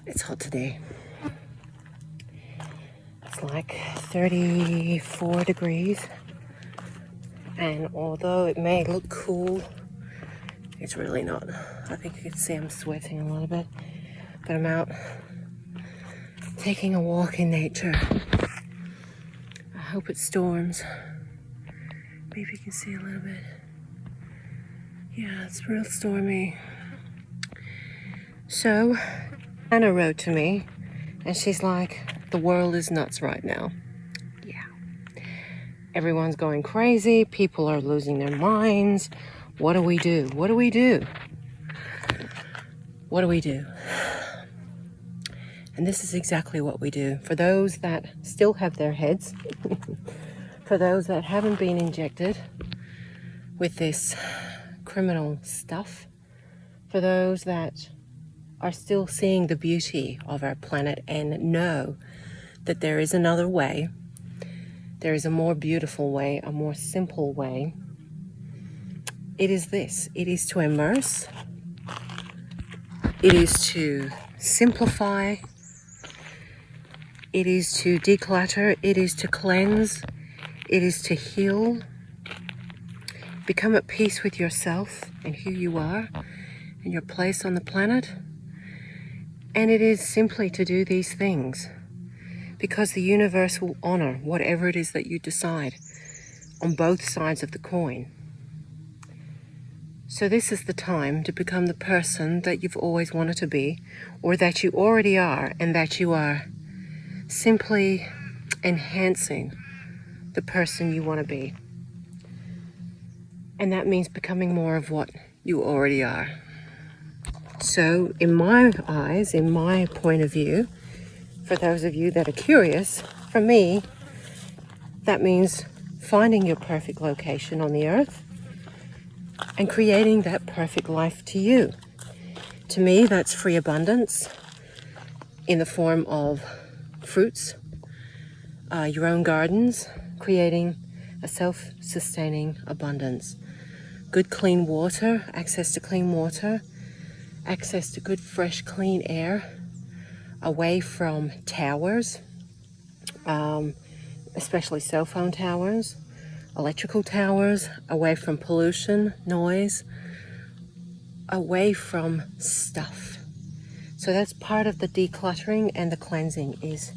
It's hot today. It's like 34 degrees. And although it may look cool, it's really not. I think you can see I'm sweating a little bit. But I'm out taking a walk in nature. I hope it storms. Maybe you can see a little bit. Yeah, it's real stormy. So, Anna wrote to me and she's like, the world is nuts right now. Yeah. Everyone's going crazy. People are losing their minds. What do we do? What do we do? What do we do? And this is exactly what we do. For those that still have their heads, for those that haven't been injected with this criminal stuff, for those that are still seeing the beauty of our planet and know that there is another way, there is a more beautiful way, a more simple way. It is this. It is to immerse. It is to simplify. It is to declutter. It is to cleanse. It is to heal. Become at peace with yourself and who you are and your place on the planet. And it is simply to do these things because the universe will honor whatever it is that you decide on both sides of the coin. So this is the time to become the person that you've always wanted to be, or that you already are, and that you are simply enhancing the person you want to be. And that means becoming more of what you already are. So in my eyes, in my point of view, for those of you that are curious, for me, that means finding your perfect location on the earth and creating that perfect life to you. To me, that's free abundance in the form of fruits, your own gardens, creating a self-sustaining abundance. Good clean water, access to clean water, access to good fresh clean air, away from towers, especially cell phone towers, electrical towers, away from pollution, noise, away from stuff. So that's part of the decluttering and the cleansing, is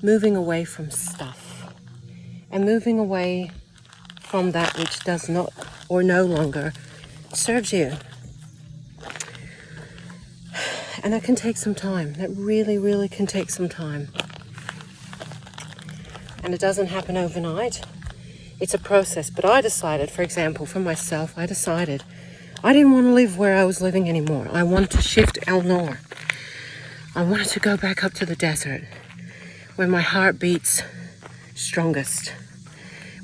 moving away from stuff and moving away from that which does not or no longer serves you. And that can take some time. That really, really can take some time. And it doesn't happen overnight. It's a process. But I decided, for example, for myself, I decided I didn't want to live where I was living anymore. I wanted to shift El Nor. I wanted to go back up to the desert, where my heart beats strongest,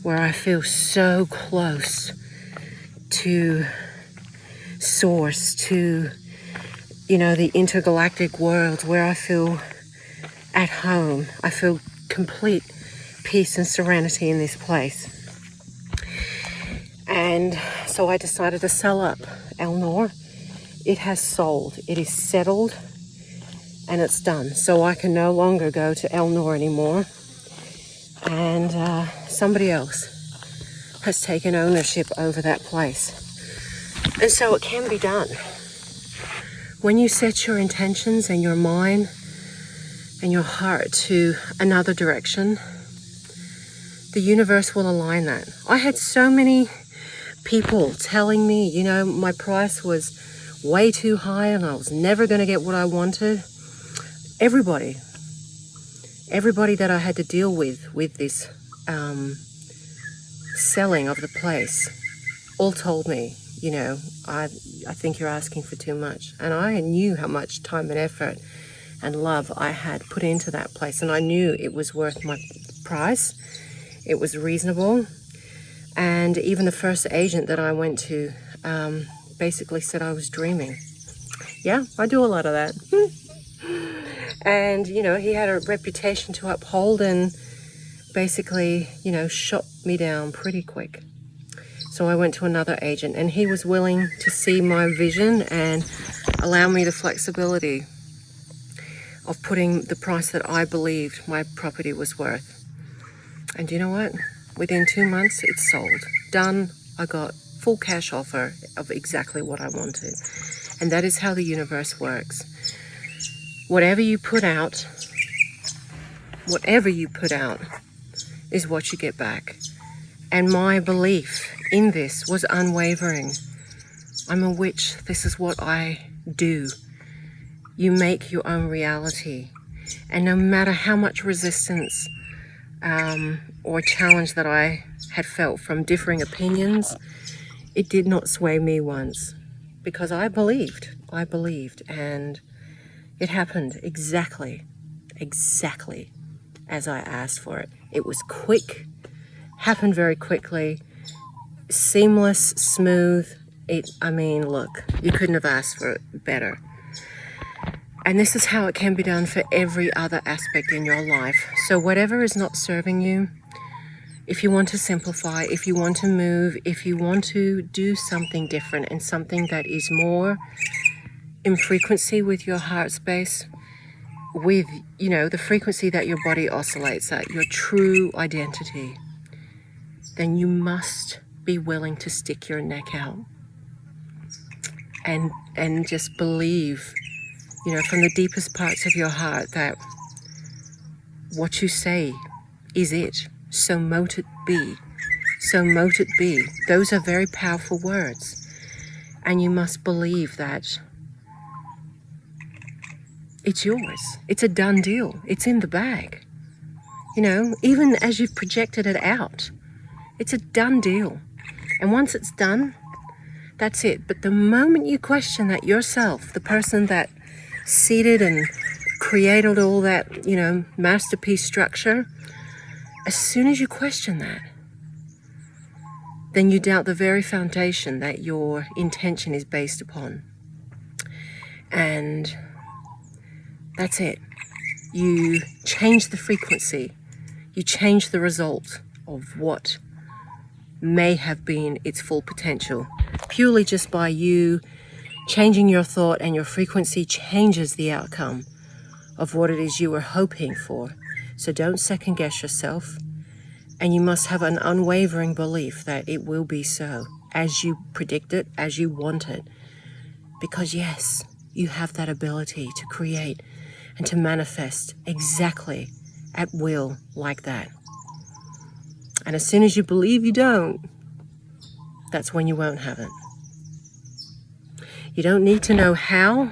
where I feel so close to source, to, the intergalactic world, where I feel at home. I feel complete peace and serenity in this place. And so I decided to sell up El Nor. It has sold. It is settled and it's done. So I can no longer go to El Nor anymore. And somebody else has taken ownership over that place. And so it can be done. When you set your intentions and your mind and your heart to another direction, the universe will align that. I had so many people telling me, my price was way too high and I was never going to get what I wanted. Everybody that I had to deal with this selling of the place all told me, I think you're asking for too much. And I knew how much time and effort and love I had put into that place. And I knew it was worth my price. It was reasonable. And even the first agent that I went to basically said I was dreaming. Yeah, I do a lot of that. And, he had a reputation to uphold and basically, shot me down pretty quick. So I went to another agent and he was willing to see my vision and allow me the flexibility. of putting the price that I believed my property was worth. And you know what? Within 2 months, it's sold. Done. I got full cash offer of exactly what I wanted. And that is how the universe works. Whatever you put out is what you get back. And my belief in this was unwavering. I'm a witch. This is what I do. You make your own reality. And no matter how much resistance or challenge that I had felt from differing opinions, it did not sway me once, because I believed, and it happened exactly as I asked for it. It was quick, happened very quickly, seamless, smooth. Look, you couldn't have asked for it better. And this is how it can be done for every other aspect in your life. So whatever is not serving you, if you want to simplify, if you want to move, if you want to do something different and something that is more in frequency with your heart space, with, the frequency that your body oscillates at, your true identity, then you must be willing to stick your neck out and just believe, from the deepest parts of your heart, that what you say is it. So mote it be. So mote it be. Those are very powerful words. And you must believe that it's yours. It's a done deal. It's in the bag. Even as you've projected it out, it's a done deal. And once it's done, that's it. But the moment you question that yourself, the person that seeded and created all that, masterpiece structure, as soon as you question that, then you doubt the very foundation that your intention is based upon. And that's it. You change the frequency. You change the result of what may have been its full potential. Purely just by you changing your thought, and your frequency changes the outcome of what it is you were hoping for. So don't second guess yourself. And you must have an unwavering belief that it will be so, as you predict it, as you want it. Because yes, you have that ability to create and to manifest exactly at will like that. And as soon as you believe you don't, that's when you won't have it. You don't need to know how.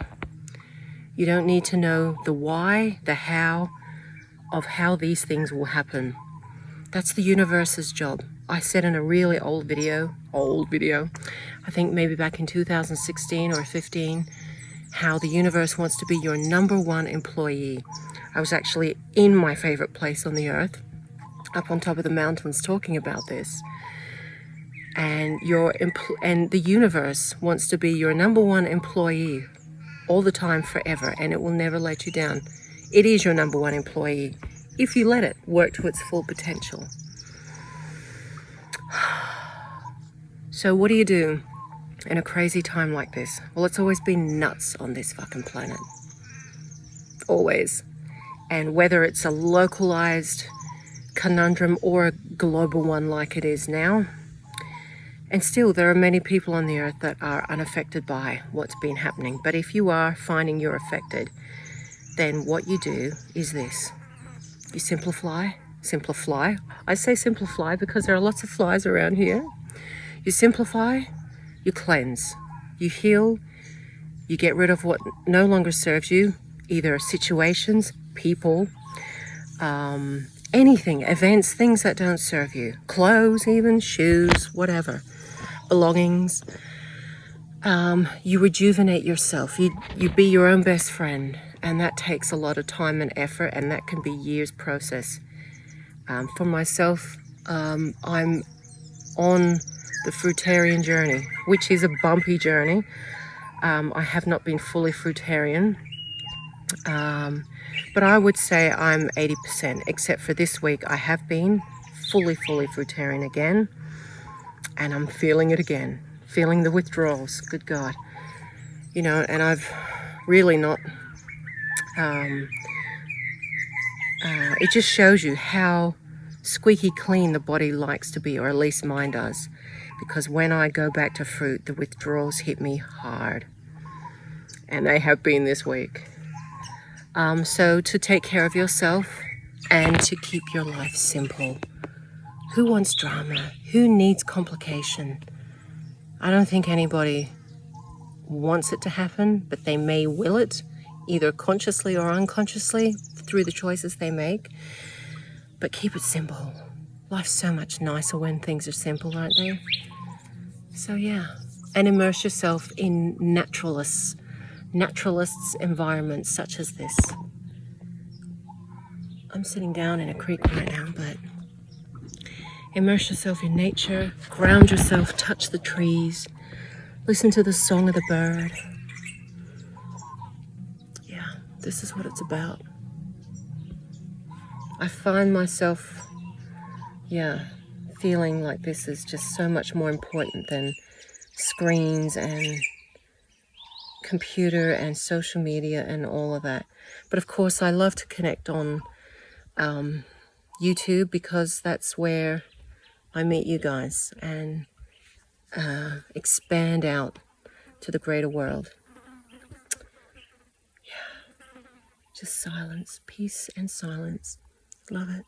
You don't need to know the why, the how of how these things will happen. That's the universe's job. I said in a really old video, I think maybe back in 2016 or 15, how the universe wants to be your number one employee. I was actually in my favorite place on the earth, up on top of the mountains, talking about this. And the universe wants to be your number one employee all the time, forever, and it will never let you down. It is your number one employee if you let it work to its full potential. So what do you do in a crazy time like this? Well, it's always been nuts on this fucking planet. Always. And whether it's a localized conundrum or a global one like it is now, and still there are many people on the earth that are unaffected by what's been happening. But if you are finding you're affected, then what you do is this. You simplify. I say simplify because there are lots of flies around here. You simplify, you cleanse, you heal, you get rid of what no longer serves you, either situations, people, anything, events, things that don't serve you, clothes even, shoes, whatever, belongings. You rejuvenate yourself, you be your own best friend, and that takes a lot of time and effort, and that can be years process. For myself, I'm on the fruitarian journey, which is a bumpy journey. I have not been fully fruitarian, but I would say I'm 80%, except for this week I have been fully fruitarian again, and I'm feeling it again, feeling the withdrawals, good God. And I've really not It just shows you how squeaky clean the body likes to be, or at least mine does. Because when I go back to fruit, the withdrawals hit me hard. And they have been this week. So to take care of yourself and to keep your life simple. Who wants drama? Who needs complication? I don't think anybody wants it to happen, but they may will it, either consciously or unconsciously, through the choices they make. But keep it simple. Life's so much nicer when things are simple, aren't they? So yeah, and immerse yourself in naturalists' environments such as this. I'm sitting down in a creek right now, but immerse yourself in nature, ground yourself, touch the trees, listen to the song of the bird. Yeah, this is what it's about. I find myself, feeling like this is just so much more important than screens and computer and social media and all of that. But of course, I love to connect on YouTube, because that's where I meet you guys and expand out to the greater world. Yeah, just silence, peace and silence. Love it.